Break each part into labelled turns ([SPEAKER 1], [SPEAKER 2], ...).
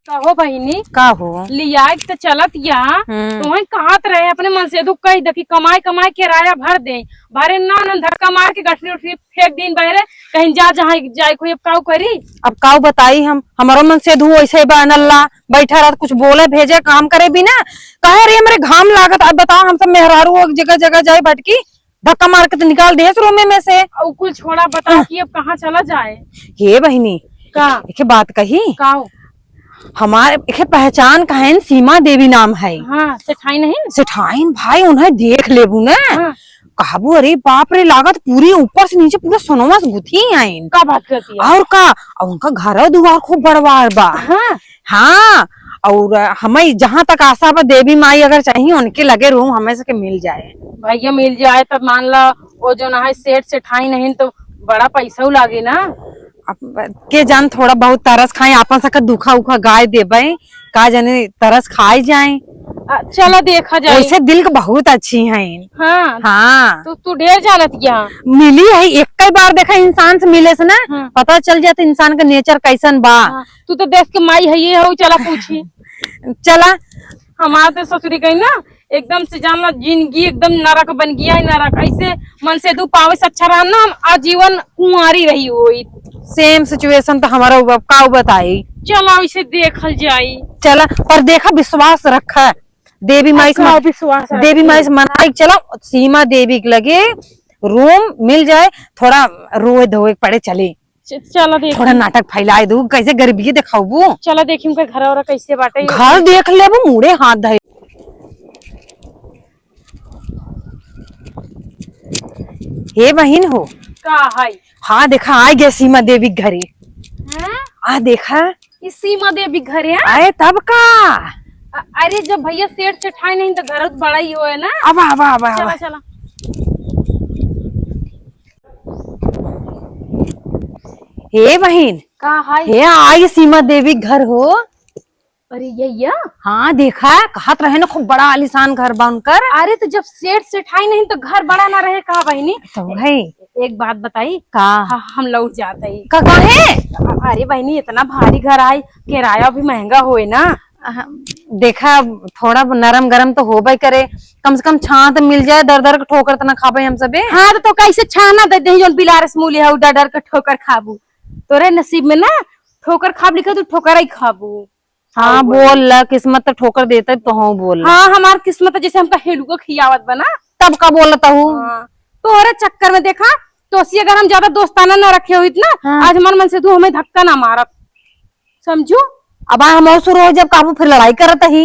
[SPEAKER 1] कहो बहिनी
[SPEAKER 2] का हो
[SPEAKER 1] लिया तो चलत यहाँ तुम्हें कहत रहे अपने मन से दुख कही दे कमाई कमाई किराया भर दे भरे ना धक्का मार के गठरी उठरी फेंक दिन बहरे कहीं जा जहाँ जाए कोई अब काऊ करी।
[SPEAKER 2] अब काऊ बताई हम हमारो मन से धू ऐसे बनल्ला बैठा रहा कुछ बोले भेजे काम करे भी ना कहे रही मेरे घाम लागत। अब बताओ हम सब मेहरारू जगह जगह जाए भटकी धक्का मार के तो निकाल दे रूम में से।
[SPEAKER 1] और कुल छोड़ा बताओ कि अब कहाँ चला जाए।
[SPEAKER 2] ये बहिनी
[SPEAKER 1] का
[SPEAKER 2] एक बात कही
[SPEAKER 1] काऊ
[SPEAKER 2] हमारे एक पहचान कहें सीमा देवी नाम है।
[SPEAKER 1] हाँ सेठाई नहीं
[SPEAKER 2] सेठाइन भाई उन्हें देख लेबू ना
[SPEAKER 1] हाँ।
[SPEAKER 2] कहबू अरे बाप रे लागत पूरी ऊपर से नीचे पूरा सोनवा से गुथी आइन
[SPEAKER 1] का बात करती है
[SPEAKER 2] और का और उनका घर दुआर खूब बड़वार बा।
[SPEAKER 1] हाँ
[SPEAKER 2] हाँ और हमें जहाँ तक आशा बा देवी माई अगर चाहिए उनके लगे रूम हमें से मिल जाए
[SPEAKER 1] भैया मिल जाए तब मान ला वो जो ना है सेठ सेठाई नहीं तो बड़ा पैसा लागे ना।
[SPEAKER 2] अब के जान थोड़ा बहुत तरस खाए आपन सका दुखा उखा गाय देबे का जाने तरस खाए जाए।
[SPEAKER 1] चलो देखा जाए
[SPEAKER 2] वैसे दिल के बहुत अच्छी है।
[SPEAKER 1] हाँ
[SPEAKER 2] हाँ
[SPEAKER 1] तो तू ढेर जानत यहाँ
[SPEAKER 2] मिली है एक कई बार देखा इंसान से मिले से ना
[SPEAKER 1] हाँ।
[SPEAKER 2] पता चल जाता इंसान का नेचर कैसन बा।
[SPEAKER 1] हाँ। तू तो देश के माई है ये हो चला पूछी
[SPEAKER 2] चला
[SPEAKER 1] हमारे तो ससुरी गई ना एकदम से जानला जिंदगी एकदम नरक बन गया है नरक ऐसे मन से दू पावे से अच्छा रहा ना हम आजीवन कुंवारी रही हुई।
[SPEAKER 2] सेम सिचुएशन तो हमारा का बताई
[SPEAKER 1] चलो इसे देखल जाई
[SPEAKER 2] चला पर देखा विश्वास रखा देवी माई से
[SPEAKER 1] विश्वास
[SPEAKER 2] देवी माई से मनाई चला सीमा देवी के लगे रूम मिल जाए थोड़ा रोए धोए पड़े चले
[SPEAKER 1] चलो देख
[SPEAKER 2] थोड़ा नाटक फैलाए दू कैसे गरीबी दिखाऊ
[SPEAKER 1] चलो देखी उनका घर और कैसे बाटे
[SPEAKER 2] घर देख ले वो मुड़े हाथ धरे हे बहन हो
[SPEAKER 1] का है
[SPEAKER 2] हाँ देखा आ गया सीमा देवी घरे
[SPEAKER 1] हैं?
[SPEAKER 2] आ देखा
[SPEAKER 1] इस सीमा देवी घर है
[SPEAKER 2] आए तब का
[SPEAKER 1] अरे जब भैया सेठ सेठाई नहीं तो घर बड़ा ही हो है ना।
[SPEAKER 2] अब
[SPEAKER 1] चला चला
[SPEAKER 2] हे बहन
[SPEAKER 1] का है
[SPEAKER 2] हे आई सीमा देवी घर हो।
[SPEAKER 1] अरे यैया
[SPEAKER 2] हाँ देखा कहत रहे ना खूब बड़ा आलीशान घर बा उनकर।
[SPEAKER 1] अरे तो जब सेठ सेठाई नहीं तो घर बड़ा ना रहे कहा बहनी
[SPEAKER 2] तो भाई
[SPEAKER 1] एक बात बताई
[SPEAKER 2] का
[SPEAKER 1] हम लौट जाते ही
[SPEAKER 2] का काहे
[SPEAKER 1] अरे बहनी इतना भारी घर आई किराया भी महंगा होए ना।
[SPEAKER 2] देखा थोड़ा नरम गरम तो होबे करे कम से कम छात मिल जाए दर दर के ठोकर तो ना खाबे हम सबे।
[SPEAKER 1] हाँ तो कैसे छाना दे दे जोन बिलारस मूली है डर डर के ठोकर खाबू तोरे नसीब में ना ठोकर खाब लिखा तू ठोकर ही खाबू।
[SPEAKER 2] हाँ बोल ला किस्मत तो ठोकर देता तो हाँ बोल
[SPEAKER 1] हाँ हमार किस्मत है जैसे हमका हेलुआ खियावत बना
[SPEAKER 2] तब का बोलता हूँ।
[SPEAKER 1] हाँ। तोरे चक्कर में देखा तो अगर हम ज्यादा दोस्ताना न रखे हुई ना
[SPEAKER 2] हाँ।
[SPEAKER 1] आज हमारे मन से तू हमें धक्का ना मारत समझू।
[SPEAKER 2] अब हम और शुरू हो जब काबू फिर लड़ाई करत ही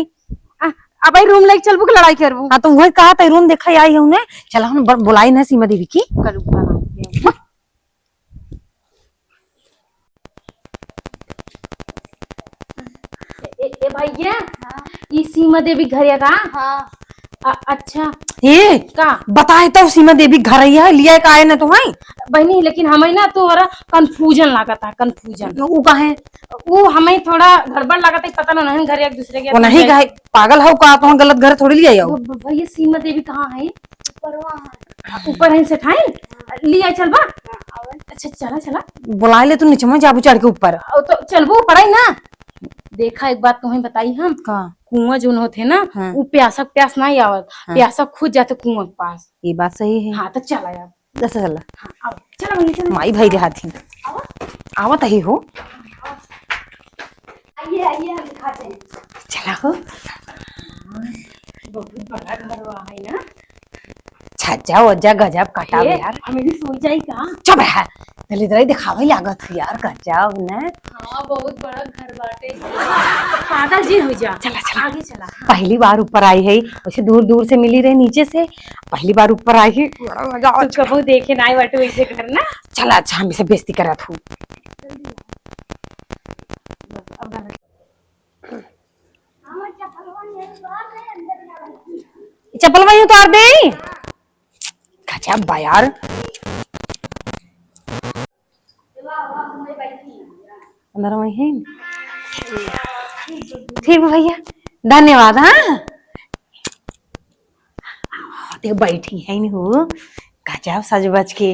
[SPEAKER 1] अब रूम लेके चलबू की लड़ाई करबू।
[SPEAKER 2] हाँ तो वही कहा था रूम देखा आई हूँ चला हम बुलाई ना सीमा देवी की
[SPEAKER 1] ए भैया ये सीमा देवी घर है का। हाँ। अच्छा
[SPEAKER 2] ये
[SPEAKER 1] का
[SPEAKER 2] बताए तो सीमा देवी घर है लिया का आए ना तुम्हारी
[SPEAKER 1] बहनी लेकिन हमें ना तो कंफ्यूजन लागता कंफ्यूजन
[SPEAKER 2] वो कहे
[SPEAKER 1] वो हमें थोड़ा गड़बड़ लागता है पता नहीं घर एक दूसरे के
[SPEAKER 2] वो नहीं कहे पागल हो का तो गलत घर थोड़ी लिया
[SPEAKER 1] भैया सीमा देवी कहाँ है ऊपर है सेठाई लिया चल बा। अच्छा चला चला
[SPEAKER 2] बुला ले तू नीचे में जाबू चढ़ के ऊपर
[SPEAKER 1] तो चलबो ऊपर है ना। देखा एक बात तुम्हें बताई हम
[SPEAKER 2] का
[SPEAKER 1] कुआं जो होते ना
[SPEAKER 2] हाँ।
[SPEAKER 1] वो प्यासा प्यास नहीं आवत
[SPEAKER 2] हाँ।
[SPEAKER 1] प्यासा खुद जाते कुआं के पास।
[SPEAKER 2] ये बात सही है।
[SPEAKER 1] हाँ तो चला यार
[SPEAKER 2] दस चला
[SPEAKER 1] हाँ आओ चलो भैया चलो
[SPEAKER 2] माई भाई देहाती आवत ही हो
[SPEAKER 1] आइए आइए हम दिखाते हैं।
[SPEAKER 2] चला हो
[SPEAKER 1] बहुत बड़ा घर हुआ है ना
[SPEAKER 2] छज्जा वज्जा गजब कटा यार
[SPEAKER 1] हमें भी सोच जाए कहाँ
[SPEAKER 2] चुप है दली दलाई दिखावे लागत है यार गजब ना।
[SPEAKER 1] हाँ बहुत बड़ा घर बाटे पागल जी हो जा
[SPEAKER 2] चला चला
[SPEAKER 1] आगे चला।
[SPEAKER 2] पहली बार ऊपर आई है वैसे दूर दूर से मिली रहे नीचे से पहली बार ऊपर आई है
[SPEAKER 1] तो कबू देखे ना बाटे वैसे घर ना।
[SPEAKER 2] चला अच्छा हम इसे बेइज्जती करत हूँ चप्पल वही उतार दे गजब बा यार अंदर वही है ठीक है भैया धन्यवाद। हाँ देख बैठी है नहीं हो गजब सज बज के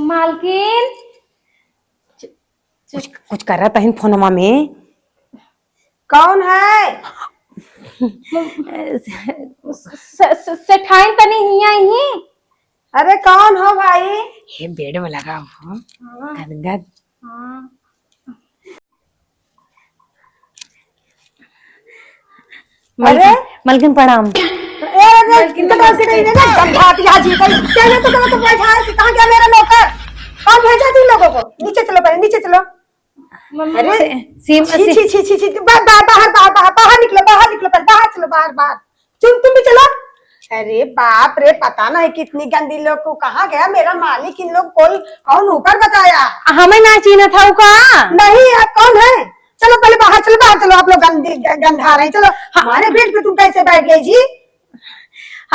[SPEAKER 1] मालकिन
[SPEAKER 2] कुछ कर रहा था फोनमा में।
[SPEAKER 3] कौन है?
[SPEAKER 1] सेठाइन तनी हिया ही।
[SPEAKER 3] अरे कौन हो भाई?
[SPEAKER 2] ये बेड में लगा हो गदगद।
[SPEAKER 3] अरे
[SPEAKER 2] मलकिन प्रणाम।
[SPEAKER 3] कहाँ गया मेरा नौकर? कौन भेजा तुम लोगों को? नीचे चलो पहले, नीचे चलो। अरे छी छी छी छी छी, बाहर बाहर बाहर बाहर निकलो, बाहर निकलो, पहले बाहर चलो, बाहर बाहर। तुम भी चलो। अरे बाप रे, पता नहीं कितनी गंदी लोग को। कहाँ गया मेरा मालिक? इन लोग कोई कौन ऊपर बताया?
[SPEAKER 2] हमें ना चीना था का
[SPEAKER 3] नहीं, आप कौन है? चलो पहले बाहर चलो, बाहर चलो। आप लोग गंदी गंधा रहे। चलो हमारे बेड पे तुम कैसे बैठ गई जी?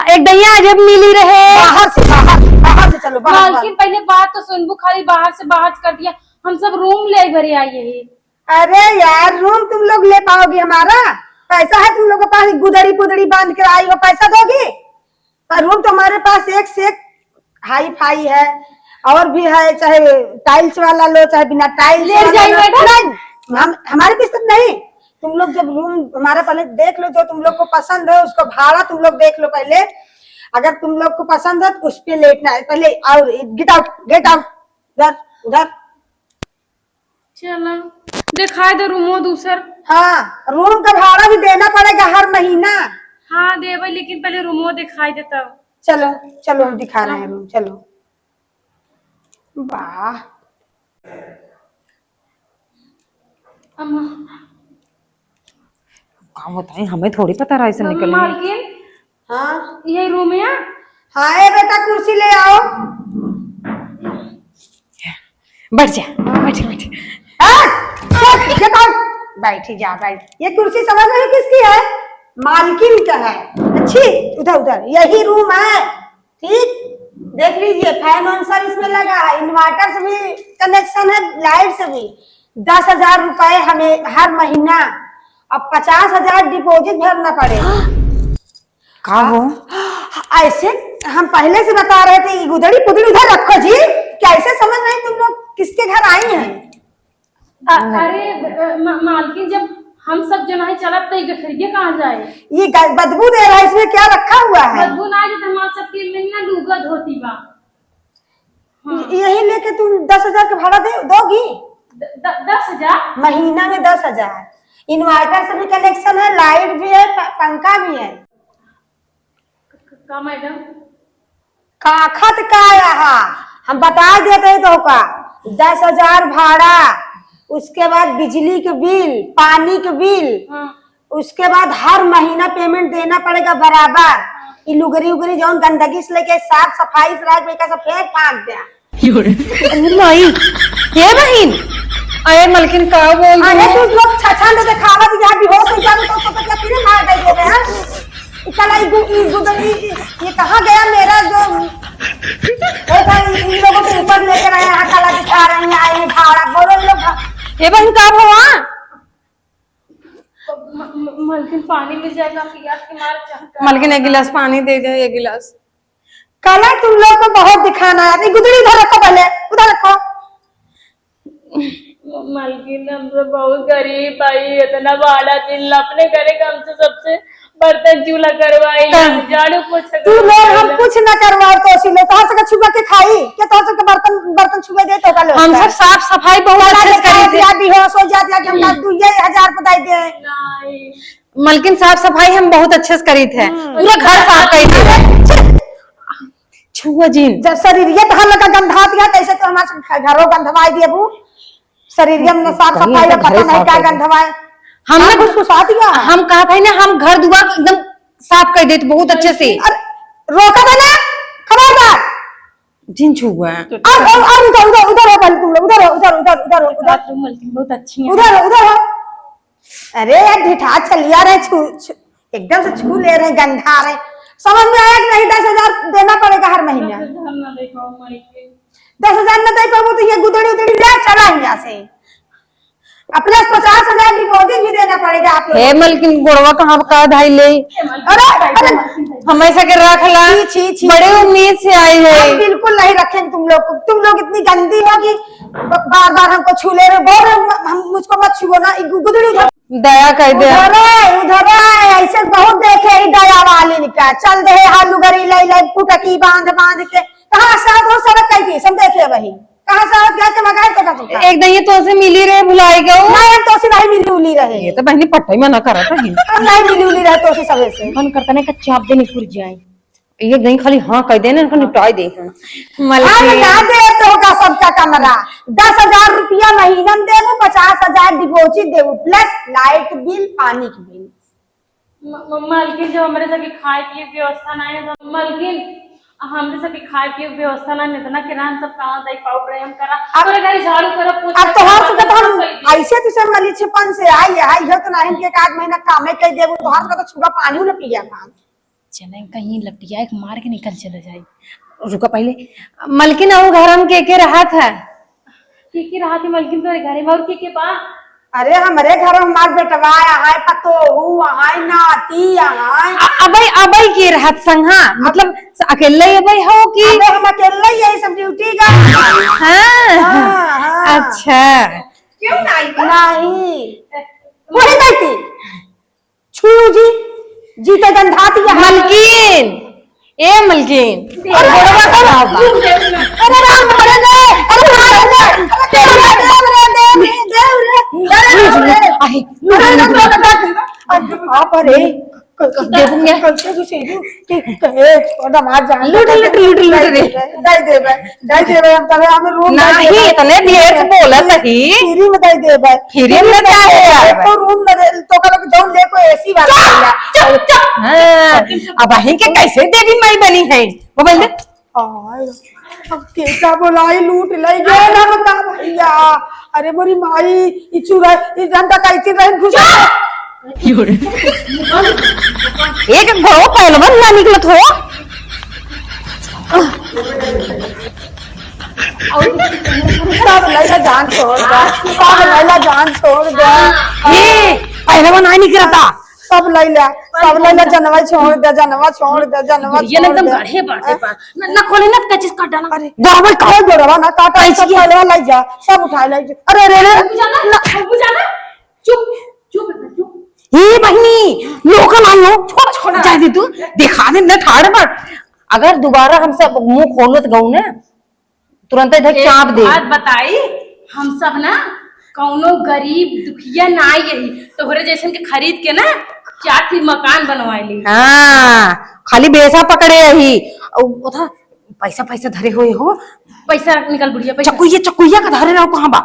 [SPEAKER 2] एक दैया जब मिली रहे।
[SPEAKER 3] बाहर से बाहर से चलो, बाहर।
[SPEAKER 1] मालकिन पहले बात तो सुनबू, खाली बाहर से कर दिया। हम सब रूम ले भरे आई यही।
[SPEAKER 3] अरे यार, रूम तुम लोग ले पाओगे? हमारा पैसा है तुम लोग के पास, गुदड़ी पुदड़ी बांध कर आई हो, पैसा दोगी? पर रूम तो हमारे पास एक से एक हाई फाई है, और भी है, चाहे टाइल्स वाला लो चाहे बिना टाइल्स हमारे किस्त नहीं। तुम लोग जब रूम हमारा पहले देख लो, जो तुम लोग को पसंद है उसको भाड़ा तुम लोग देख लो पहले। अगर तुम लोग को पसंद है तो उस पे लेटना है पहले। और गेट आउट, गेट आउट, उधर उधर।
[SPEAKER 1] चलो दिखाई दो रूमो दूसर।
[SPEAKER 3] हाँ, रूम का भाड़ा भी देना पड़ेगा हर महीना।
[SPEAKER 1] हाँ देवे, लेकिन पहले रूमो दिखाई देता।
[SPEAKER 3] चलो चलो, हम दिखा रहे हैं रूम, चलो। वाह,
[SPEAKER 2] क्या बताएं, हमें थोड़ी पता रहा ऐसे निकलने।
[SPEAKER 1] मालकिन
[SPEAKER 3] हाँ
[SPEAKER 1] यही रूम है।
[SPEAKER 3] हाँ, ए बेटा कुर्सी ले आओ।
[SPEAKER 2] बैठ जा, बैठ बैठ।
[SPEAKER 3] बैठी जा, बैठ। ये कुर्सी समझ रही किसकी है? मालकिन का है। अच्छी, उधर उधर यही रूम है। ठीक, देख लीजिए, फैन ऑन सब इसमें लगा है, इन्वर्टर से भी कनेक्शन है, लाइट से भी। 10,000 रुपए हमें हर महीना। अब 50,000 डिपॉजिट भरना पड़ेगा।
[SPEAKER 2] का हो?
[SPEAKER 3] ऐसे हम पहले से बता रहे थे। गुदड़ी पुदड़ी उधर रखो जी। कैसे समझ रहे तुम लोग? किसके घर आई हैं?
[SPEAKER 1] अरे मालकिन, जब हम सब जना चला तो गठरिया कहाँ जाए?
[SPEAKER 3] ये बदबू दे रहा है, इसमें क्या रखा हुआ है?
[SPEAKER 1] बदबू ना जो हमारे सबकी महीना लूगा धोती बा।
[SPEAKER 3] यही लेके तुम 10,000 का भाड़ा दोगी?
[SPEAKER 1] 10,000
[SPEAKER 3] महीना में 10,000। इन्वर्टर से भी कनेक्शन है, लाइट भी है, पंखा भी है।
[SPEAKER 1] का मैडम
[SPEAKER 3] काखत का यहाँ हम बता देते तो का 10,000 भाड़ा, उसके बाद बिजली के बिल, पानी के बिल, उसके बाद हर महीना पेमेंट देना पड़ेगा बराबर। लुगरी उगरी जो गंदगी से लेके साफ सफाई से राख बेका सब फेंक फाँक दिया।
[SPEAKER 2] ये बहन, अरे मलकिन का बोल
[SPEAKER 3] अरे तू लोग छछन दे दिखावा कि यहाँ बेहोश हो जावे तो सोच के फिर मार दे दोगे। हैं इतना ये कहाँ गया मेरा जो इन लोगों के ऊपर लेकर आए हैं, काला दिखा रहे हैं, आए हैं भाड़ा बोलो लोग।
[SPEAKER 2] ये बहन का हुआ?
[SPEAKER 1] मलकिन पानी मिल जाएगा प्यास की मार चाहता।
[SPEAKER 2] मलकिन एक गिलास पानी दे दे, एक गिलास।
[SPEAKER 3] काला तुम लोग को बहुत दिखाना है। गुदड़ी उधर रखो, पहले उधर रखो।
[SPEAKER 1] मलकिन हम तो बहुत गरीब आई, इतना भाड़ा चिल्ला अपने घरे का हमसे सबसे बर्तन चूल्हा करवाई, झाड़ू पोछा
[SPEAKER 3] तू लोग हम कुछ न करवाओ तो सी लो तो से छुपा के खाई के तो से बर्तन छुपे दे तो का
[SPEAKER 2] हम सब साफ सफाई बहुत अच्छे से करी थी।
[SPEAKER 3] भी हो सो जाती है कि हम 2,000 बताई दे।
[SPEAKER 1] नहीं
[SPEAKER 2] मलकिन साफ सफाई हम बहुत अच्छे से करी थे, पूरा घर साफ करी थी। छुआ जीन
[SPEAKER 3] जब शरीर ये तो लगा गंधा दिया कैसे तो हमारे घरों गंधवाई दिए बू शरीर में साफ सफाई का पता नहीं क्या गंधवाए।
[SPEAKER 2] हमने
[SPEAKER 3] घुसघुसा दिया। हम
[SPEAKER 2] कहा था ना हम घर दुआर एकदम साफ कर देते बहुत अच्छे से।
[SPEAKER 3] रोका था ना, खबरदार।
[SPEAKER 2] जिन छुआ
[SPEAKER 3] और उधर उधर उधर हो पहले तुम लोग, उधर उधर उधर उधर उधर
[SPEAKER 1] मलकिन बहुत अच्छी है।
[SPEAKER 3] उधर उधर हो। अरे यार ढिठा चलिया रहे, एकदम से छू ले रहे, गंधा रहे। समझ में आया कि नहीं? 10,000 देना पड़ेगा हर महीने। 10,000 न दे पाओ तो ये गुदड़ी उदड़ी ले चला यहाँ से। अपने 50,000 डिपॉजिट भी देना पड़ेगा आप लोग।
[SPEAKER 2] मलकिन गोड़वा कहाँ का धाई ले?
[SPEAKER 3] अरे
[SPEAKER 2] हमेशा के रख ला, बड़े उम्मीद से आई है।
[SPEAKER 3] बिल्कुल नहीं रखेंगे तुम लोग को। तुम लोग इतनी गंदी हो कि बार बार हमको छू ले रहे, बोल रहे हम मुझको मत छुओ ना, गुदड़ी उधर
[SPEAKER 2] दया कर दे।
[SPEAKER 3] उधर ऐसे बहुत देखे ही दया वाली का चल दे हालू गरी लाई लाई पुटकी बांध बांध के कहाँ साथ हो सड़क कही सब देखे वही कहाँ साथ गए के मगाए तो
[SPEAKER 2] एक दिन ये तो से मिली रहे बुलाए गए
[SPEAKER 3] नहीं हम तो से नहीं मिली उली रहे,
[SPEAKER 2] ये तो बहनी पट्टा ही मना करा था
[SPEAKER 3] हम नहीं मिली उली रहे तो से सबे से
[SPEAKER 1] मन करता नहीं कि चाप देने पुर जाए।
[SPEAKER 2] एक दिन खाली हाँ कह देना इनको निपटाई दे।
[SPEAKER 3] हम ना दे तो होगा सबका कमरा 10,000 रुपया महीना देवो, 50,000 डिपॉजिट देवो प्लस लाइट बिल पानी की बिल।
[SPEAKER 1] मलकिन जब हमारे सके खाए पिए व्यवस्था नहीं है तो मलकिन हमरे सके खाए पिए व्यवस्था नहीं है तो ना किरान सब कहाँ दई पाउडर हम करा पूरे घर झाड़ू करा पोछा।
[SPEAKER 3] अब तो हम ऐसे तो सब मली छिपन से आई है तो नहीं के एक आध महीना कामे कह देवो तो हम तो छुगा पानी न पिया काम
[SPEAKER 1] चले कहीं लपटिया एक मार के निकल चले जाए।
[SPEAKER 2] रुका पहले मलकिन और घर हम के रहा था
[SPEAKER 1] की रहा थी मलकिन तो घर में और के बा।
[SPEAKER 3] अरे हमारे घर हमार बेटवा है पतो है नाती है
[SPEAKER 2] अबई अबई के रहत संगा मतलब अकेले अबई हो कि
[SPEAKER 3] अबे हम अकेले यही सब ड्यूटी का।
[SPEAKER 2] हाँ अच्छा
[SPEAKER 3] क्यों नहीं वही बैठी छू जी जीते गंधाती है
[SPEAKER 2] मलकिन ए मलकिन
[SPEAKER 3] अरे राम अरे दे
[SPEAKER 2] अब अही के कैसे देवी माई बनी है वो बोल दे
[SPEAKER 3] अब केसा बोलाई लूट लई गए हम का भैया। अरे मोरी माई इचू रहे इस जनता कैसी रहे घुस
[SPEAKER 2] एक घरो पहलवान ना निकलत हो
[SPEAKER 3] सब लैला जान छोड़ दे सब लैला जान छोड़ दे
[SPEAKER 2] ये पहलवान ना निकलता
[SPEAKER 3] सब लैला जनवा छोड़ दे जनवा छोड़ दे जनवा
[SPEAKER 1] ये एकदम गाढ़े बाटे पा ना खोले ना कचिस काट डाला।
[SPEAKER 3] अरे गावल का जोड़वा ना काटा सब पहलवान लाई जा सब उठा लाई जा। अरे रे रे
[SPEAKER 1] बुझाना चुप चुप चुप
[SPEAKER 2] ये बहनी लोकल आयो छोड़ छोड़ जा दे तू दिखा दे न ठाड़ पर अगर दोबारा हम सब मुंह खोलो तो गऊ ना तुरंत इधर चाप दे।
[SPEAKER 1] बात बताई हम सब ना कौनो गरीब दुखिया ना यही तोहरे जैसन के खरीद के ना 4 मकान बनवाए ली।
[SPEAKER 2] हाँ खाली बेसा पकड़े रही उधर पैसा पैसा धरे हुए हो
[SPEAKER 1] पैसा निकल बुढ़िया पैसा
[SPEAKER 2] चकुइया का धरे रहो कहाँ बा।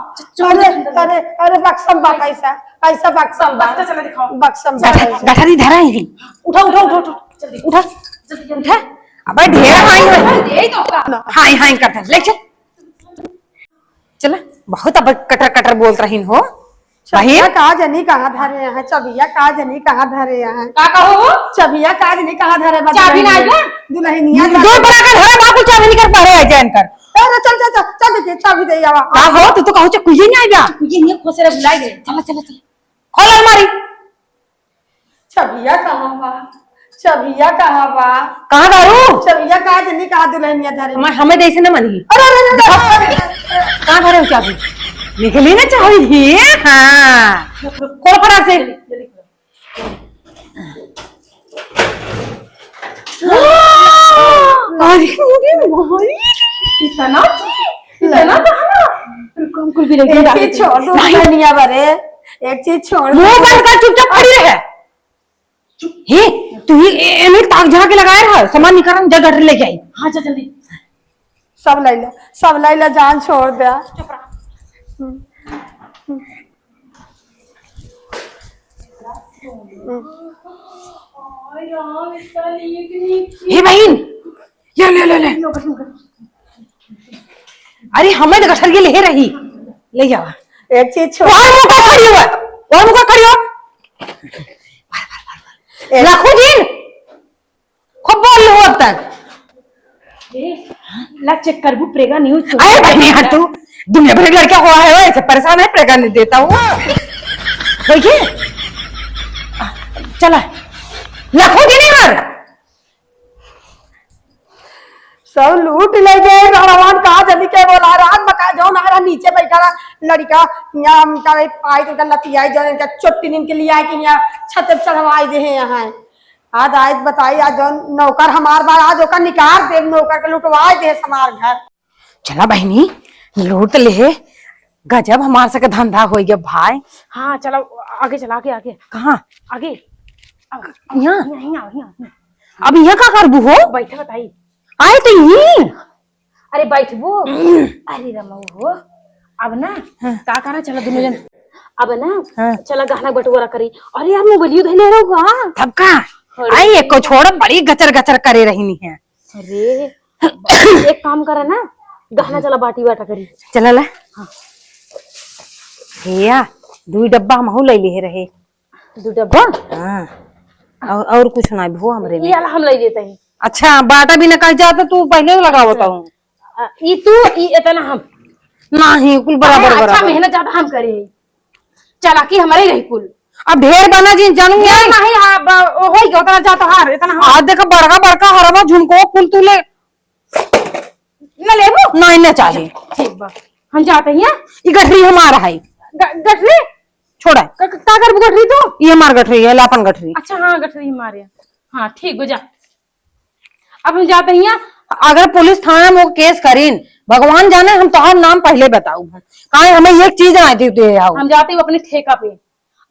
[SPEAKER 3] अरे अरे अरे बक्सम बा पैसा पैसा बक्सम बा
[SPEAKER 1] चला दिखाओ
[SPEAKER 3] बक्सम बा
[SPEAKER 2] गठरी धरा ही
[SPEAKER 1] उठा उठा उठा उठा जल्दी
[SPEAKER 2] उठा
[SPEAKER 1] जल्दी
[SPEAKER 2] उठा अबे ढेर हाई
[SPEAKER 1] दे तो का
[SPEAKER 2] हाई हाई करता ले चल चला बहुत अब कटर कटर बोल रही हो
[SPEAKER 3] चबिया कहा जनी कहाँ धरे हैं चबिया कहा जनी कहाँ धरे हैं
[SPEAKER 1] का कहो
[SPEAKER 3] चबिया कहा जनी कहाँ धरे
[SPEAKER 1] चाबी ना आइला
[SPEAKER 3] दुल्हनिया
[SPEAKER 2] दो बड़ा कर घर बाबू चाबी नहीं कर पा रहे जैन कर
[SPEAKER 3] अरे चल चल चल चल दे चाबी दे आवा
[SPEAKER 2] का हो तू तो कहू च कुछ नहीं आइबा
[SPEAKER 1] ये नहीं खोसे रे बुलाई दे चला चला चला
[SPEAKER 2] खोल अलमारी
[SPEAKER 3] चबिया कहाँ बा चबिया कहाँ बा
[SPEAKER 2] कहां दारू
[SPEAKER 3] चबिया कहा जनी कहाँ दुल्हनिया धरे
[SPEAKER 2] हमें जैसे ना मनी
[SPEAKER 3] अरे अरे
[SPEAKER 2] कहां धरे हो चाबी निकली ना चाबी हां खोल फटाक से
[SPEAKER 1] इतना इतना
[SPEAKER 3] कुल भी एक चीज छोड़ दो दुल्हनिया बरे एक चीज छोड़
[SPEAKER 2] मुंह बंद कर चुपचाप खड़ी रहे हे तू ही एने ताक झाड़ के लगाया है सामान निकाल जा गटर लेके आई।
[SPEAKER 1] हां जा जल्दी
[SPEAKER 3] सब लैला जान छोड़ दे
[SPEAKER 1] चुप रहा
[SPEAKER 2] हे बहन ले ले ले अरे हमें तो गठर के ले रही ले जाओ
[SPEAKER 3] एक चीज छोड़
[SPEAKER 2] और मुंह का खड़ी हुआ और मुंह का खड़ी हो रखो जी खूब बोल लो अब तक
[SPEAKER 1] ला चेक कर बु प्रेगा नहीं हो
[SPEAKER 2] अरे बहनी यार तू दुनिया भर लड़का हुआ है ऐसे परेशान है प्रेगा नहीं देता हूँ देखिए चला रखोगी नहीं हर
[SPEAKER 3] सब लूट ले गए भगवान कहा जल्दी के बोला रात मका जो ना नीचे बैठा रहा लड़का यहाँ करे आई तो लती आई जो चोटी नींद के लिए आए कि यहाँ छत पे चढ़वाई दे हैं यहाँ आज आए बताई आज जो नौकर हमार बार आज ओकर निकाल दे नौकर के लुटवाए दे हमार घर।
[SPEAKER 2] चला बहनी लूट ले गजब हमार से धंधा हो गया भाई।
[SPEAKER 1] हाँ चलो आगे चला आगे आगे
[SPEAKER 2] कहाँ
[SPEAKER 1] आगे
[SPEAKER 2] यहाँ
[SPEAKER 1] यहाँ
[SPEAKER 2] अब यहाँ का करबू हो
[SPEAKER 1] बैठे बताई
[SPEAKER 2] आए तो यही
[SPEAKER 1] अरे बैठबो अरे रमो हो अब ना का करा चला दोनों जन अब ना चला गहना बटोरा करी। अरे यार मोबाइल धैले रहोगा
[SPEAKER 2] तब का आई एक को छोड़ बड़ी गचर गचर करे रही है।
[SPEAKER 1] अरे एक काम करे ना गहना चला बाटी बाटा करी
[SPEAKER 2] चला ला भैया 2 डब्बा हम ले लिए रहे
[SPEAKER 1] 2 डब्बा
[SPEAKER 2] हाँ और कुछ ना भो हमरे में
[SPEAKER 1] ये वाला हम ले लेते हैं।
[SPEAKER 2] अच्छा बाटा भी निकल जाता तू पहले लगा बताऊं
[SPEAKER 1] ई तू ई इतना हम
[SPEAKER 2] नहीं कुल बराबर
[SPEAKER 1] अच्छा
[SPEAKER 2] बराबर
[SPEAKER 1] मेहनत ज्यादा हम करे चालाकी हमारे रही कुल
[SPEAKER 2] अब ढेर बना जी जानू
[SPEAKER 1] नहीं हो गया उतना जाता हार इतना
[SPEAKER 2] आज देखा बड़का बड़का हरवा झुमको कुल तू ले
[SPEAKER 1] न लेबो
[SPEAKER 2] नहीं ना चाहिए
[SPEAKER 1] ठीक बा हम जाते हैं
[SPEAKER 2] ये गठरी हमारा है
[SPEAKER 1] गठरी
[SPEAKER 2] छोड़ा
[SPEAKER 1] का कर गठरी तो
[SPEAKER 2] ये हमार गठरी है लापन गठरी।
[SPEAKER 1] अच्छा हाँ गठरी हमारे हाँ ठीक हो जा अब हम जाते हैं।
[SPEAKER 2] अगर पुलिस थाना में वो केस करीन भगवान जाने हम तुम्हारा नाम पहले बताऊ कहा हमें एक चीज आई थी
[SPEAKER 1] हम जाते हैं अपने ठेका पे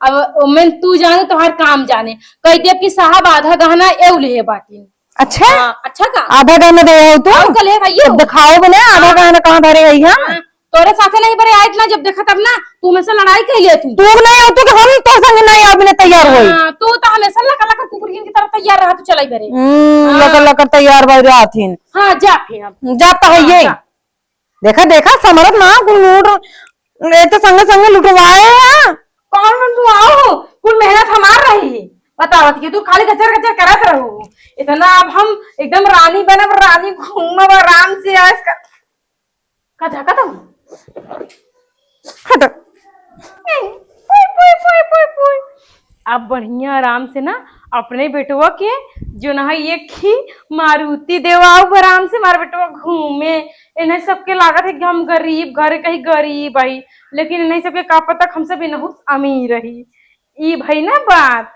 [SPEAKER 1] अब मैं तू जाने तुम्हार काम जाने कह दे कि साहब आधा गहना एव ले बाटी।
[SPEAKER 2] अच्छा
[SPEAKER 1] अच्छा का
[SPEAKER 2] आधा गहना दे तू
[SPEAKER 1] कल है
[SPEAKER 2] दिखाओ बने आधा गहना कहाँ भरे गई है
[SPEAKER 1] तोरे साथे नहीं बरे आयत ना जब देखा तब ना तू हमेशा लड़ाई कर लिया तू
[SPEAKER 2] नहीं हो तो हम तो संग नहीं अभी तैयार हुई
[SPEAKER 1] तू तो हमेशा लका लका कुकुरगिन की तरह तैयार रहा तू चलाई बरे
[SPEAKER 2] लकर लकर तैयार भाई राथीन
[SPEAKER 1] हाँ जा फिर अब
[SPEAKER 2] जाता है ये देखा देखा समरत ना कुल लूट ये तो संग संग लुटवाए हैं
[SPEAKER 1] कौन मन तू आओ कुल मेहनत हमार रही बतावत कि तू खाली गचर गचर करत रहो इतना अब हम एकदम रानी बनब रानी घूमब आराम से आज का झाका तुम
[SPEAKER 2] हट
[SPEAKER 1] अब बढ़िया आराम से ना अपने बेटुआ के जो ना ये खी मारुति देवाओ आराम से मार बेटुआ घूमे इन्हें सबके लागत है कि हम गरीब घर कहीं गरीब आई लेकिन इन्हें सबके का पता हम सब इनहु अमीर रही ई भाई ना बात